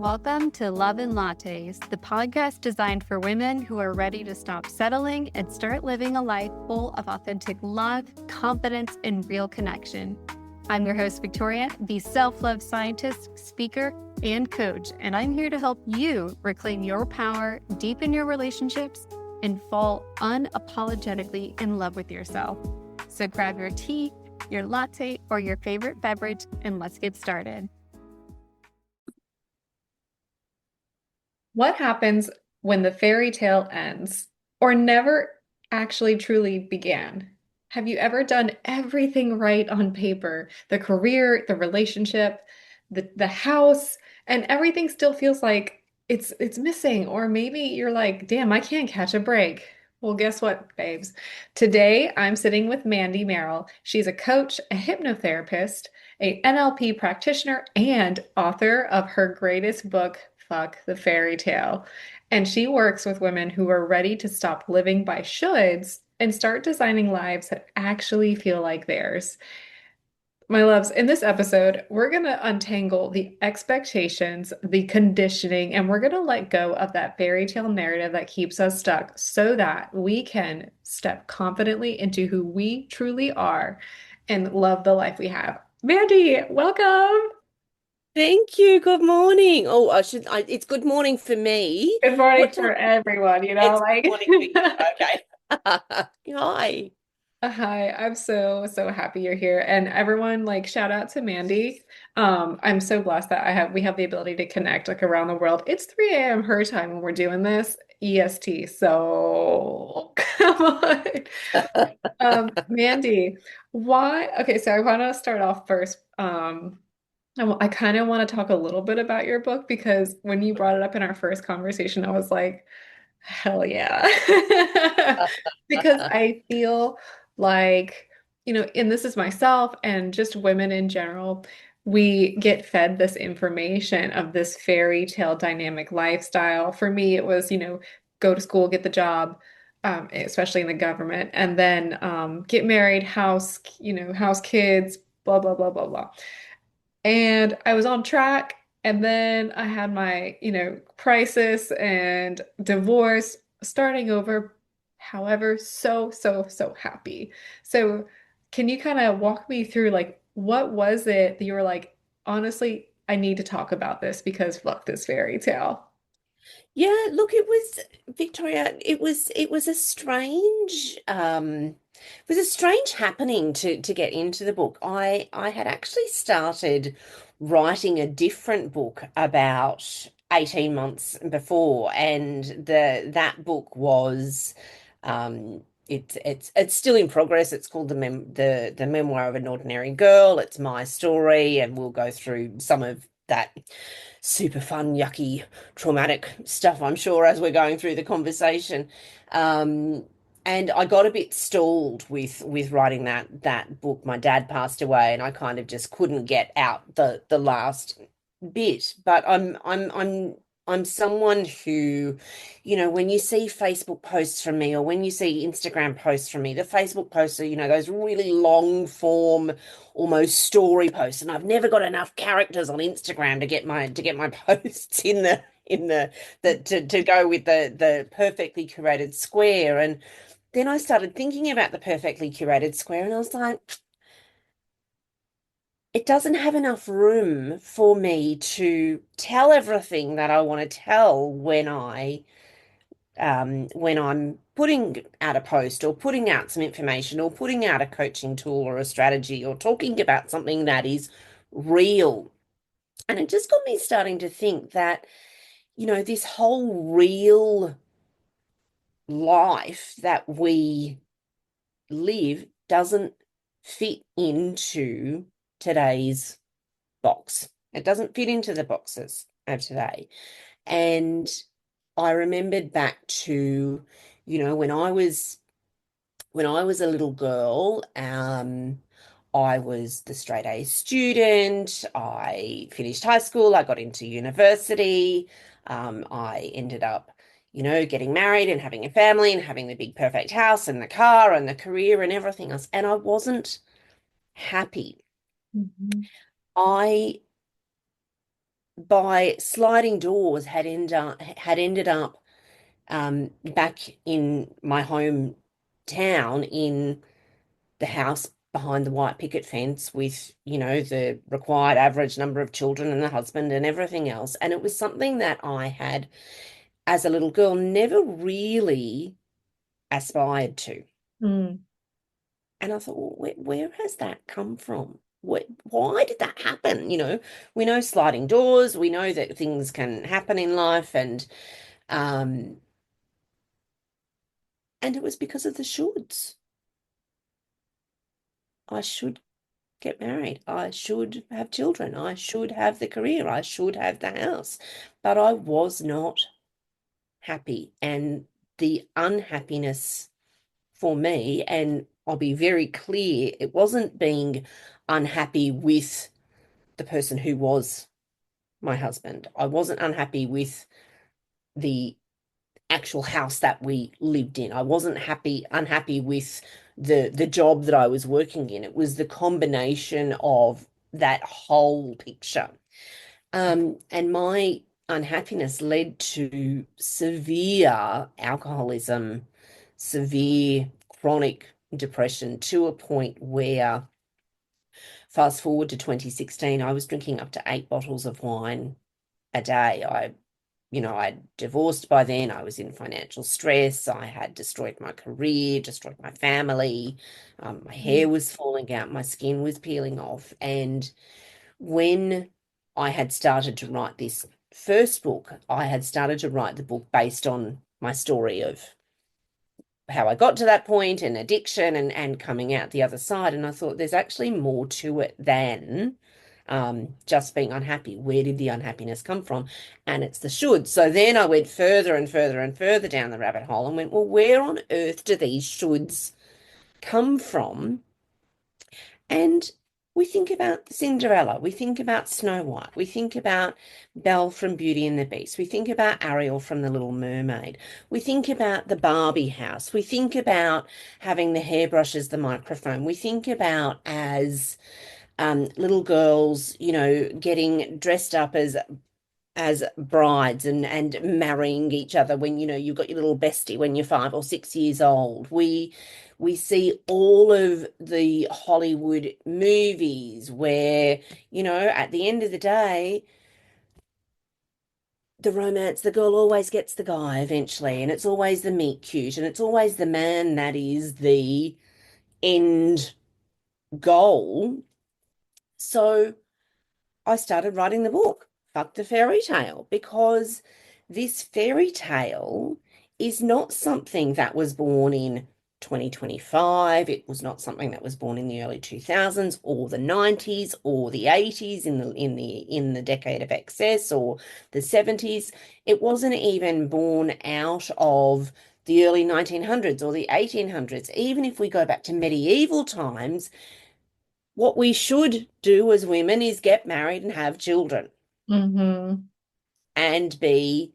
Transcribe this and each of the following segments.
Welcome to Love and Lattes, the podcast designed for women who are ready to stop settling and start living a life full of authentic love, confidence, and real connection. I'm your host, Victoria, the self-love scientist, speaker, and coach, and I'm here to help you reclaim your power, deepen your relationships, and fall unapologetically in love with yourself. So grab your tea, your latte, or your favorite beverage, and let's get started. What happens when the fairy tale ends or never actually truly began? Have you ever done everything right on paper? The career, the relationship, the house, and everything still feels like it's missing. Or maybe you're like, damn, I can't catch a break. Well, guess what, babes? Today I'm sitting with Mandy Merrill. She's a coach, a hypnotherapist, a NLP practitioner, and author of her greatest book, Fuck the Fairy Tale. And she works with women who are ready to stop living by shoulds and start designing lives that actually feel like theirs. My loves, in this episode, we're going to untangle the expectations, the conditioning, and we're going to let go of that fairy tale narrative that keeps us stuck so that we can step confidently into who we truly are and love the life we have. Mandy, welcome. Thank you. Good morning. Oh, it's good morning for me. Good morning What time? for everyone, It's good like. morning for you. Okay. Hi. Hi, I'm so happy you're here. And everyone, like, shout out to Mandy. I'm so blessed that we have the ability to connect like around the world. It's 3 a.m. her time when we're doing this, EST. So come on. Mandy, why? Okay, so I want to start off first. I kind of want to talk a little bit about your book because when you brought it up in our first conversation, I was like, hell yeah. Because I feel like, and this is myself and just women in general, we get fed this information of this fairy tale dynamic lifestyle. For me, it was, go to school, get the job, especially in the government, and then get married, house kids, blah, blah, blah, blah, blah. And I was on track. And then I had my, crisis and divorce, starting over. However, so happy. So, can you kind of walk me through like what was it that you were like, honestly, I need to talk about this because fuck this fairy tale. Yeah, look, it was Victoria, it was a strange happening to get into the book. I had actually started writing a different book about 18 months before, and that book was it's still in progress. It's called the Memoir of an Ordinary Girl. It's my story, and we'll go through some of that super fun, yucky, traumatic stuff, I'm sure, as we're going through the conversation. Um, and I got a bit stalled with writing that book. My dad passed away, and I kind of just couldn't get out the last bit. But I'm someone who, when you see Facebook posts from me or when you see Instagram posts from me, the Facebook posts are, those really long form, almost story posts, and I've never got enough characters on Instagram to get my posts to go with the perfectly curated square. And then I started thinking about the perfectly curated square, and I was like, it doesn't have enough room for me to tell everything that I want to tell when I'm putting out a post or putting out some information or putting out a coaching tool or a strategy or talking about something that is real. And it just got me starting to think that, this whole real life that we live doesn't fit into today's box. It doesn't fit into the boxes of today. And I remembered back to, when I was a little girl, I was the straight A student. I finished high school. I got into university. I ended up, getting married and having a family and having the big perfect house and the car and the career and everything else. And I wasn't happy. Mhm. I by sliding doors had ended up back in my hometown in the house behind the white picket fence with, the required average number of children and a husband and everything else. And it was something that I had, as a little girl, never really aspired to. Mm. And I thought, well, where has that come from? Why did that happen? We know sliding doors, we know that things can happen in life, um, and it was because of the shoulds. I should get married. I should have children. I should have the career. I should have the house. But I was not happy. And the unhappiness for me, and I'll be very clear, it wasn't being unhappy with the person who was my husband. I wasn't unhappy with the actual house that we lived in. I wasn't unhappy with the job that I was working in. It was the combination of that whole picture. And my unhappiness led to severe alcoholism, severe chronic depression, to a point where, fast forward to 2016, I was drinking up to 8 bottles of wine a day. I'd divorced by then. I was in financial stress. I had destroyed my career, destroyed my family. My hair was falling out. My skin was peeling off. And when I had started to write this first book, I had started to write the book based on my story of how I got to that point and addiction and coming out the other side. And I thought there's actually more to it than just being unhappy. Where did the unhappiness come from? And it's the should. So then I went further and further and further down the rabbit hole and went, well, where on earth do these shoulds come from? And we think about Cinderella, we think about Snow White, we think about Belle from Beauty and the Beast, we think about Ariel from The Little Mermaid, we think about the Barbie house, we think about having the hairbrush as the microphone, we think about as little girls, getting dressed up as brides and marrying each other when you've got your little bestie when you're 5 or 6 years old. We see all of the Hollywood movies where, at the end of the day, the romance, the girl always gets the guy eventually, and it's always the meet cute, and it's always the man that is the end goal. So I started writing the book, Fuck the Fairy Tale, because this fairy tale is not something that was born in 2025. It was not something that was born in the early 2000s or the 90s or the 80s in the decade of excess, or the 70s. It wasn't even born out of the early 1900s or the 1800s. Even if we go back to medieval times, what we should do as women is get married and have children Mm-hmm. and be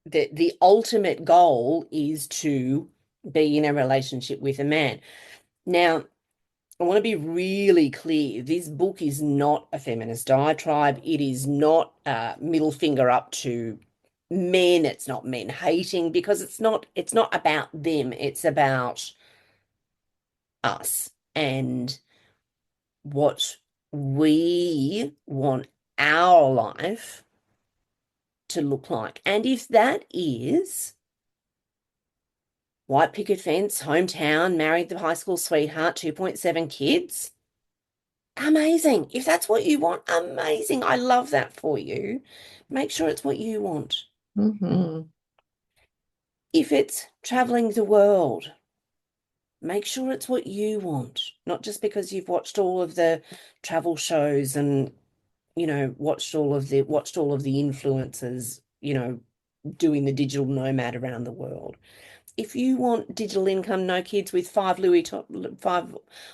the ultimate goal is to be in a relationship with a man. Now, I want to be really clear. This book is not a feminist diatribe. It is not middle finger up to men. It's not men hating, because it's not about them. It's about us and what we want our life to look like. And if that is white picket fence, hometown, married the high school sweetheart, 2.7 kids, amazing. If that's what you want, amazing. I love that for you. Make sure it's what you want. Mm-hmm. If it's traveling the world, make sure it's what you want, not just because you've watched all of the travel shows and watched all of the influencers, doing the digital nomad around the world. If you want digital income, no kids, with five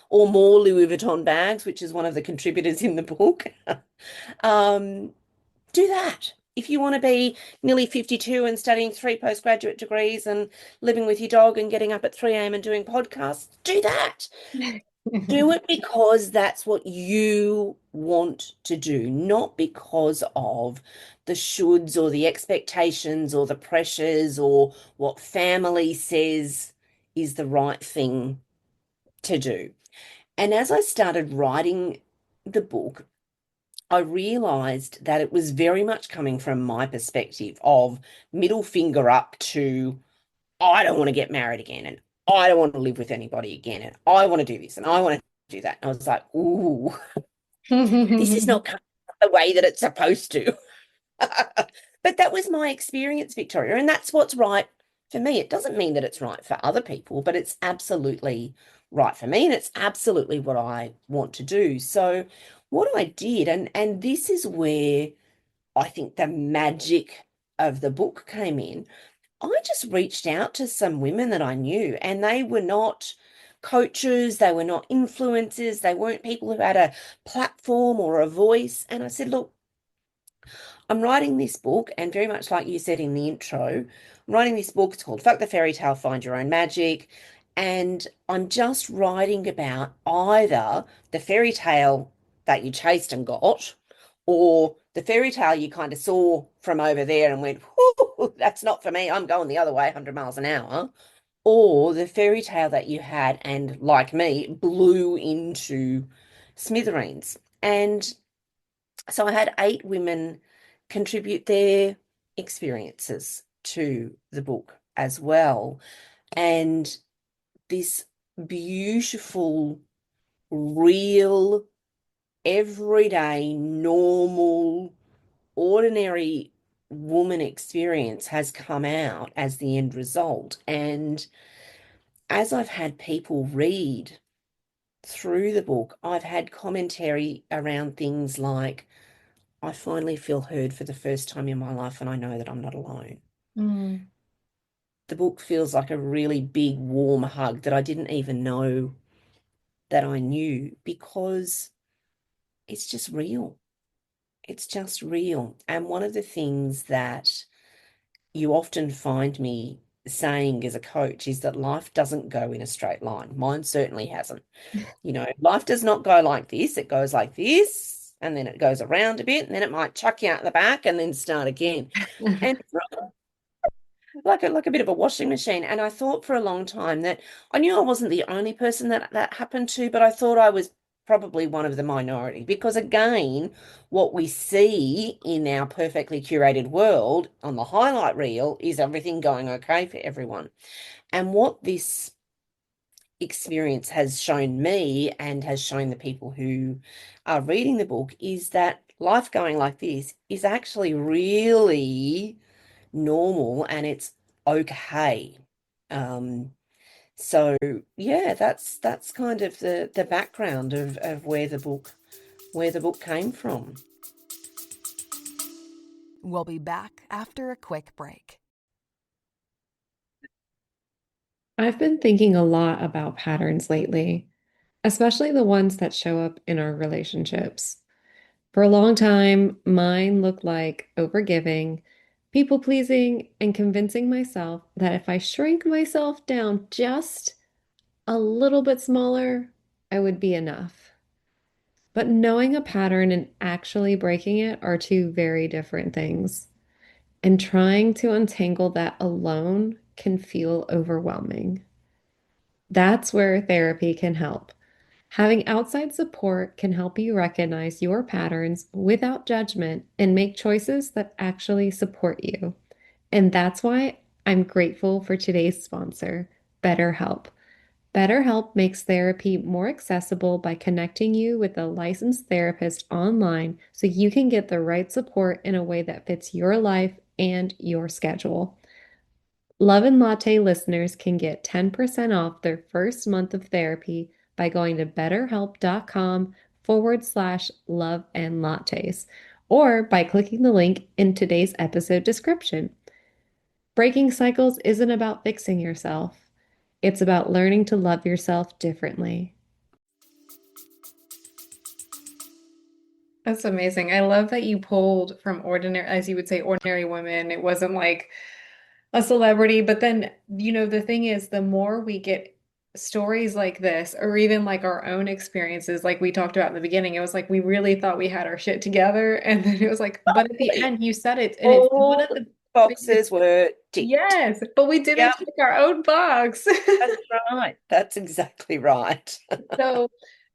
or more Louis Vuitton bags, which is one of the contributors in the book, do that. If you want to be nearly 52 and studying 3 postgraduate degrees and living with your dog and getting up at 3 a.m. and doing podcasts, do that. Do it because that's what you want to do, not because of the shoulds or the expectations or the pressures or what family says is the right thing to do. And as I started writing the book, I realized that it was very much coming from my perspective of middle finger up to I don't want to get married again, and I don't want to live with anybody again, and I want to do this and I want to do that. And I was like, ooh, this is not coming out the way that it's supposed to. But that was my experience, Victoria, and that's what's right for me. It doesn't mean that it's right for other people, but it's absolutely right for me, and it's absolutely what I want to do. So what I did, and this is where I think the magic of the book came in. I just reached out to some women that I knew, and they were not coaches, they were not influencers, they weren't people who had a platform or a voice. And I said, look, I'm writing this book, and very much like you said in the intro, I'm writing this book. It's called Fuck the Fairy Tale, Find Your Own Magic. And I'm just writing about either the fairy tale that you chased and got, or the fairy tale you kind of saw from over there and went, whoo, that's not for me. I'm going the other way, 100 miles an hour. Or the fairy tale that you had and, like me, blew into smithereens. And so I had 8 women contribute their experiences to the book as well. And this beautiful, real, everyday, normal, ordinary woman experience has come out as the end result. And as I've had people read through the book, I've had commentary around things like, I finally feel heard for the first time in my life, and I know that I'm not alone. Mm. The book feels like a really big, warm hug that I didn't even know that I knew because it's just real. It's just real. And one of the things that you often find me saying as a coach is that life doesn't go in a straight line. Mine certainly hasn't. Life does not go like this. It goes like this, and then it goes around a bit, and then it might chuck you out the back and then start again. And like a bit of a washing machine. And I thought for a long time that I knew I wasn't the only person that happened to, but I thought I was probably one of the minority because again, what we see in our perfectly curated world on the highlight reel is everything going okay for everyone. And what this experience has shown me and has shown the people who are reading the book is that life going like this is actually really normal and it's okay. Um, so yeah, that's kind of the background of where the book came from. We'll be back after a quick break. I've been thinking a lot about patterns lately, especially the ones that show up in our relationships. For a long time, mine looked like overgiving, people pleasing, and convincing myself that if I shrink myself down just a little bit smaller, I would be enough. But knowing a pattern and actually breaking it are two very different things. And trying to untangle that alone can feel overwhelming. That's where therapy can help. Having outside support can help you recognize your patterns without judgment and make choices that actually support you. And that's why I'm grateful for today's sponsor, BetterHelp. BetterHelp makes therapy more accessible by connecting you with a licensed therapist online so you can get the right support in a way that fits your life and your schedule. Love and Latte listeners can get 10% off their first month of therapy by going to betterhelp.com/love and lattes or by clicking the link in today's episode description. Breaking cycles isn't about fixing yourself, it's about learning to love yourself differently. That's amazing. I love that you pulled from ordinary, as you would say, ordinary women. It wasn't like a celebrity, but then, the thing is, the more we get stories like this, or even like our own experiences, like we talked about in the beginning, it was like we really thought we had our shit together. And then it was like, but at the end, you said it, and it's one All of the the biggest, boxes were ticked. yes, but we didn't Yep, check our own box. that's right. That's exactly right. So,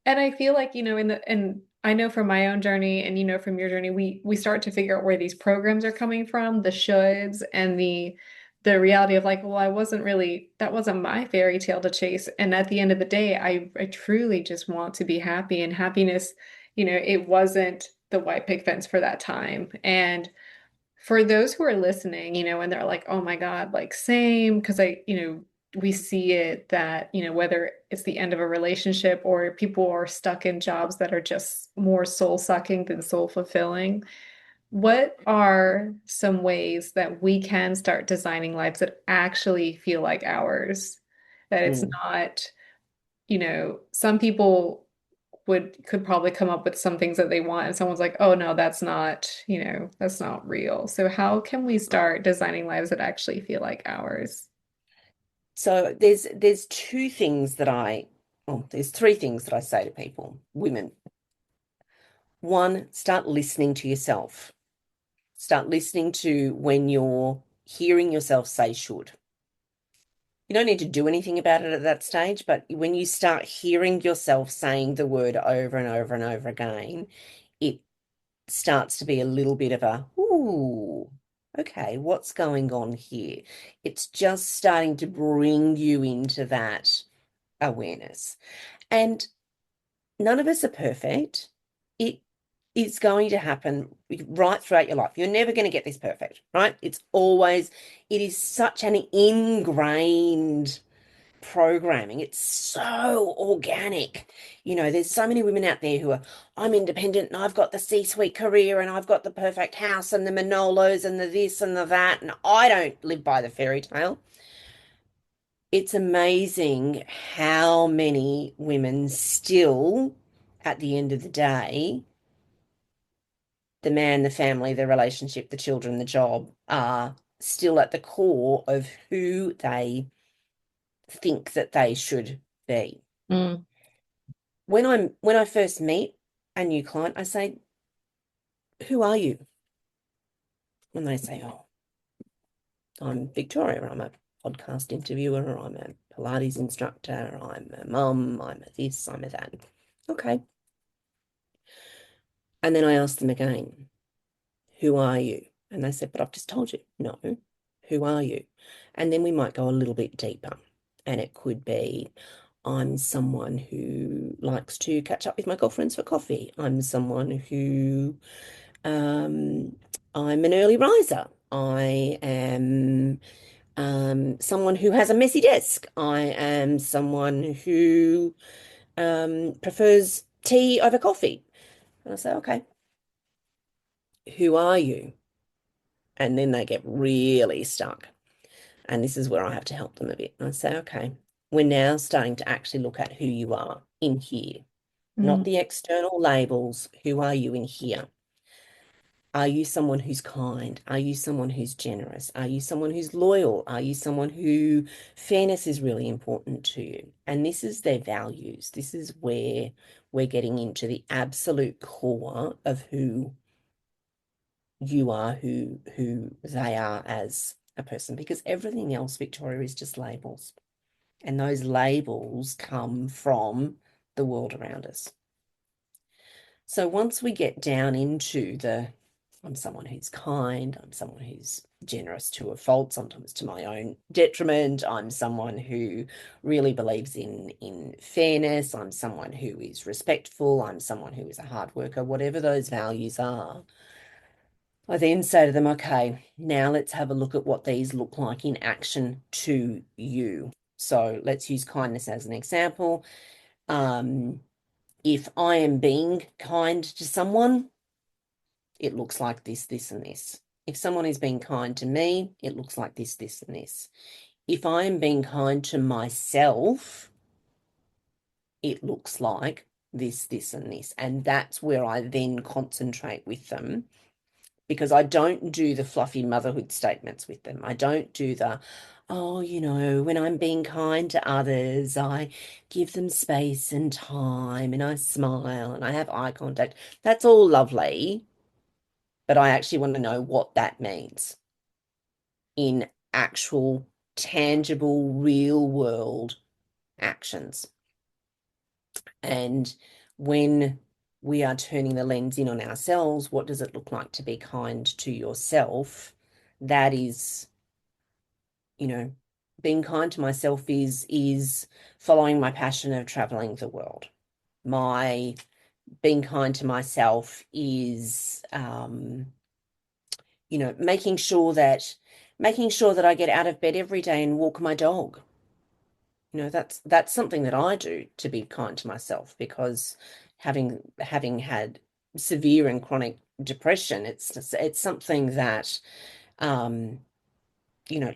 and I feel like, and I know from my own journey and from your journey, we start to figure out where these programs are coming from, the shoulds and the reality of like, well, that wasn't my fairy tale to chase. And at the end of the day, I truly just want to be happy, and happiness, it wasn't the white picket fence for that time. And for those who are listening, and they're like, oh my God, like same, because we see it that, whether it's the end of a relationship or people are stuck in jobs that are just more soul sucking than soul fulfilling. What are some ways that we can start designing lives that actually feel like ours? That it's Mm. not, some people could probably come up with some things that they want, and someone's like, oh no, that's not real. So how can we start designing lives that actually feel like ours? So there's two things that there's three things that I say to people, women. One, start listening to yourself. Start listening to when you're hearing yourself say should. You don't need to do anything about it at that stage, but when you start hearing yourself saying the word over and over and over again, it starts to be a little bit of a, ooh, okay, what's going on here? It's just starting to bring you into that awareness. And none of us are perfect. It is going to happen right throughout your life. You're never going to get this perfect, right? It is such an ingrained programming. It's so organic. There's so many women out there who are, I'm independent and I've got the C-suite career and I've got the perfect house and the Manolos and the this and the that, and I don't live by the fairy tale. It's amazing how many women still, at the end of the day, the man, the family, the relationship, the children, the job are still at the core of who they think that they should be. Mm. When I first meet a new client, I say, "Who are you?" And they say, "Oh, I'm Victoria. I'm a podcast interviewer. I'm a Pilates instructor. I'm a mum. I'm a this. I'm a that." Okay. And then I ask them again, "Who are you?" And they said, "But I've just told you." No, who are you? And then we might go a little bit deeper. And it could be, I'm someone who likes to catch up with my girlfriends for coffee. I'm someone who, um, I'm an early riser. I am someone who has a messy desk. I am someone who prefers tea over coffee. And I say, okay, who are you? And then they get really stuck. And this is where I have to help them a bit. And I say, okay, we're now starting to actually look at who you are in here, not Mm. the external labels. Who are you in here? Are you someone who's kind? Are you someone who's generous? Are you someone who's loyal? Are you someone who fairness is really important to you? And this is their values. This is where we're getting into the absolute core of who you are, who they are as a person, because everything else, Victoria, is just labels. And those labels come from the world around us. So once we get down into I'm someone who's kind, I'm someone who's generous to a fault, sometimes to my own detriment, I'm someone who really believes in fairness, I'm someone who is respectful, I'm someone who is a hard worker, whatever those values are, I then say to them, okay, now let's have a look at what these look like in action to you. So let's use kindness as an example. If I am being kind to someone, it looks like this, this, and this. If someone is being kind to me, it looks like this, this, and this. If I am being kind to myself, it looks like this, and this. And that's where I then concentrate with them, because I don't do the fluffy motherhood statements with them. I don't do the, oh, when I'm being kind to others, I give them space and time and I smile and I have eye contact. That's all lovely, but I actually want to know what that means in actual, tangible, real world actions. And when we are turning the lens in on ourselves, what does it look like to be kind to yourself? That is, you know, being kind to myself is following my passion of traveling the world. My being kind to myself is making sure that I get out of bed every day and walk my dog. That's something that I do to be kind to myself, because having had severe and chronic depression, it's something that um,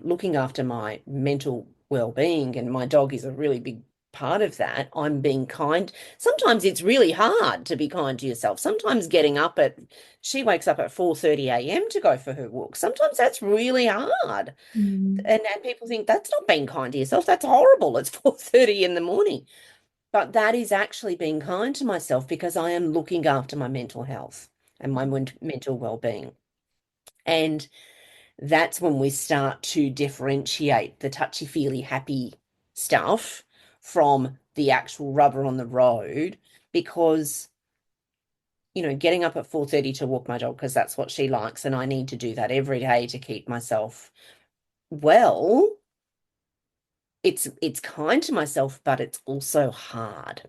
looking after my mental well-being, and my dog is a really big part of that. I'm being kind. Sometimes it's really hard to be kind to yourself. Sometimes she wakes up at 4:30 a.m. to go for her walk. Sometimes that's really hard. Mm. And people think that's not being kind to yourself. That's horrible. It's 4:30 in the morning. But that is actually being kind to myself, because I am looking after my mental health and my mental well-being. And that's when we start to differentiate the touchy-feely happy stuff from the actual rubber on the road, because getting up at 4:30 to walk my dog because that's what she likes, and I need to do that every day to keep myself well. It's kind to myself, but it's also hard.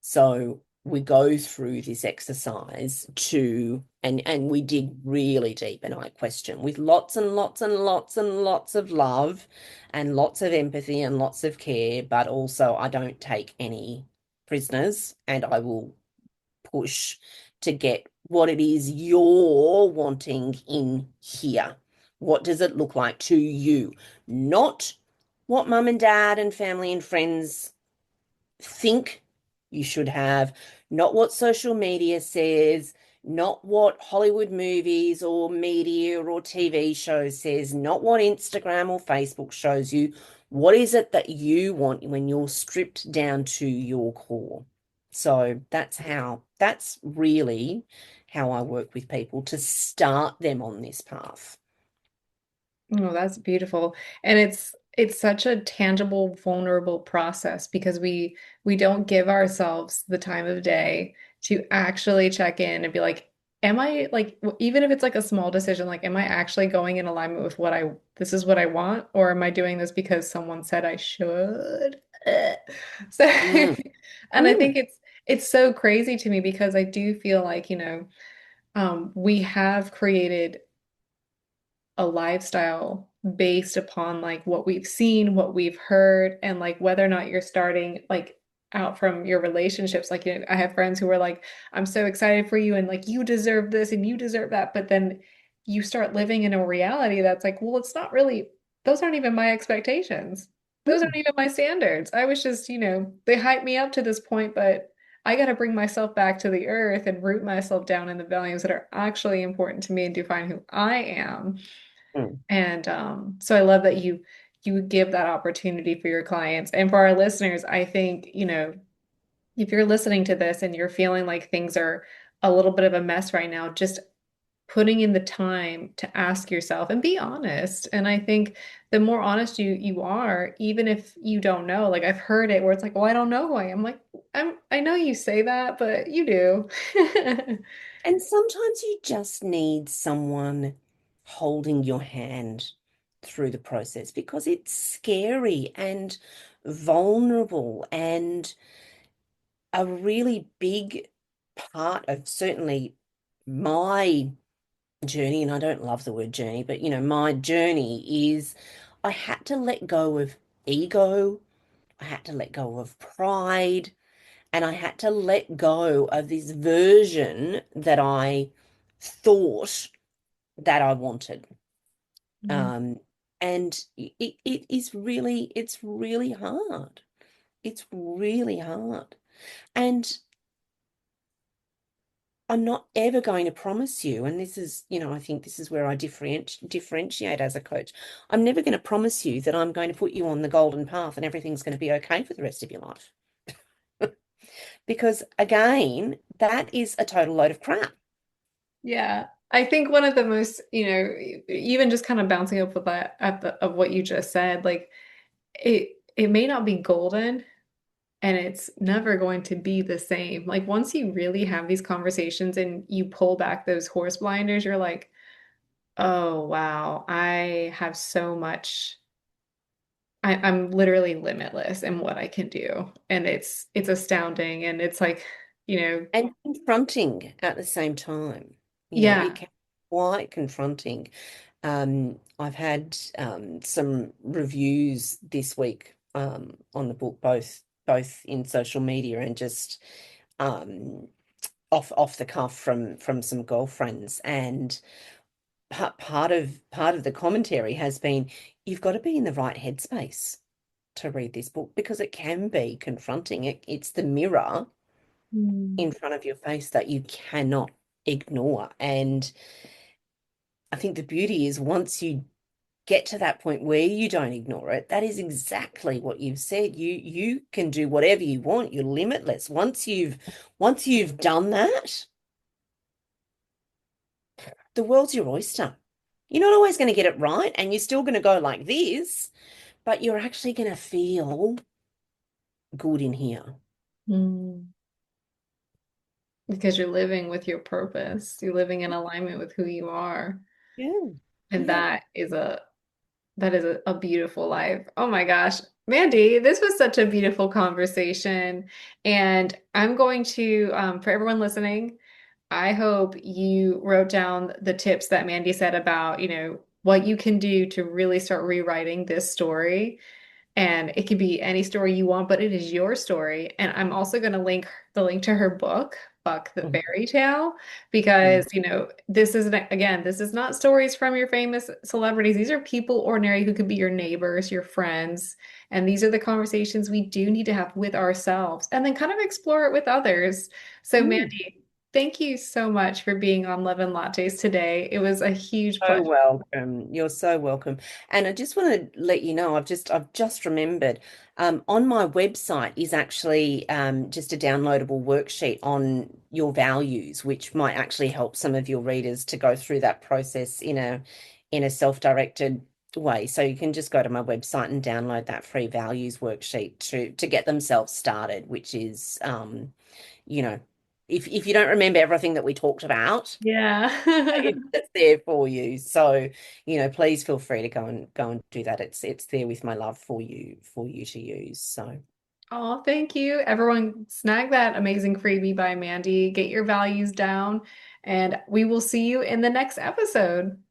So we go through this exercise and we dig really deep, and I question with lots and lots and lots and lots of love and lots of empathy and lots of care, but also I don't take any prisoners, and I will push to get what it is you're wanting in here. What does it look like to you? Not what mum and dad and family and friends think you should have, not what social media says, not what Hollywood movies or media or TV shows says, not what Instagram or Facebook shows you. What is it that you want when you're stripped down to your core? So that's really how I work with people to start them on this path. Oh, that's beautiful. And it's such a tangible, vulnerable process because we don't give ourselves the time of day to actually check in and be like, am I like even if it's like a small decision, like am I actually going in alignment with this is what I want, or am I doing this because someone said I should? So Mm, and I think mm, it's so crazy to me because I do feel like, we have created a lifestyle based upon like what we've seen, what we've heard, and like whether or not you're starting like out from your relationships. Like, I have friends who are like, I'm so excited for you, and like, you deserve this and you deserve that. But then you start living in a reality that's like, well, it's not really, those aren't even my expectations. Those aren't mm, even my standards. I was just, they hyped me up to this point, but I got to bring myself back to the earth and root myself down in the values that are actually important to me and define who I am. mm. And so I love that you give that opportunity for your clients. And for our listeners, I think, if you're listening to this and you're feeling like things are a little bit of a mess right now, just putting in the time to ask yourself and be honest. And I think the more honest you are, even if you don't know, like I've heard it where it's like, well, I don't know who I am. Like, I know you say that, but you do. And sometimes you just need someone holding your hand through the process, because it's scary and vulnerable and a really big part of certainly my journey. And I don't love the word journey, but my journey is I had to let go of ego, I had to let go of pride, and I had to let go of this version that I thought that I wanted. Mm. Um, and it's really hard. It's really hard. And I'm not ever going to promise you, and this is, I think this is where I differentiate as a coach. I'm never going to promise you that I'm going to put you on the golden path and everything's going to be okay for the rest of your life. Because again, that is a total load of crap. Yeah. I think one of the most, even just kind of bouncing up with that of what you just said, like it may not be golden and it's never going to be the same. Like once you really have these conversations and you pull back those horse blinders, you're like, oh wow, I have so much. I'm literally limitless in what I can do. And it's astounding. And it's like, And confronting at the same time. It yeah. can be quite confronting. I've had some reviews this week on the book, both in social media and just um, off the cuff from some girlfriends. And part of the commentary has been you've got to be in the right headspace to read this book because it can be confronting. It's the mirror Mm. in front of your face that you cannot ignore. And I think the beauty is once you get to that point where you don't ignore it, that is exactly what you've said. You can do whatever you want. You're limitless. Once you've done that, the world's your oyster. You're not always going to get it right, and you're still going to go like this, but you're actually going to feel good in here. Mm. Because you're living with your purpose. You're living in alignment with who you are. Yeah. And Yeah. that is a beautiful life. Oh my gosh. Mandy, this was such a beautiful conversation. And I'm going to, for everyone listening, I hope you wrote down the tips that Mandy said about, what you can do to really start rewriting this story. And it could be any story you want, but it is your story. And I'm also going to link the link to her book, Buck the Mhm. Fairy Tale, Mhm. because, this is, again, this is not stories from your famous celebrities. These are people ordinary who could be your neighbors, your friends. And these are the conversations we do need to have with ourselves and then kind of explore it with others. So, Mm. Mandy, thank you so much for being on Love and Lattes today. It was a huge So pleasure. welcome. You're so welcome. And I just want to let you know, I've just remembered, on my website is actually just a downloadable worksheet on your values, which might actually help some of your readers to go through that process in a self-directed way. So you can just go to my website and download that free values worksheet to get themselves started, which is you know, if you don't remember everything that we talked about, Yeah. it's there for you. So, please feel free to go and do that. It's there with my love for you to use. So, Oh, thank you. Everyone, snag that amazing freebie by Mandy. Get your values down, and we will see you in the next episode.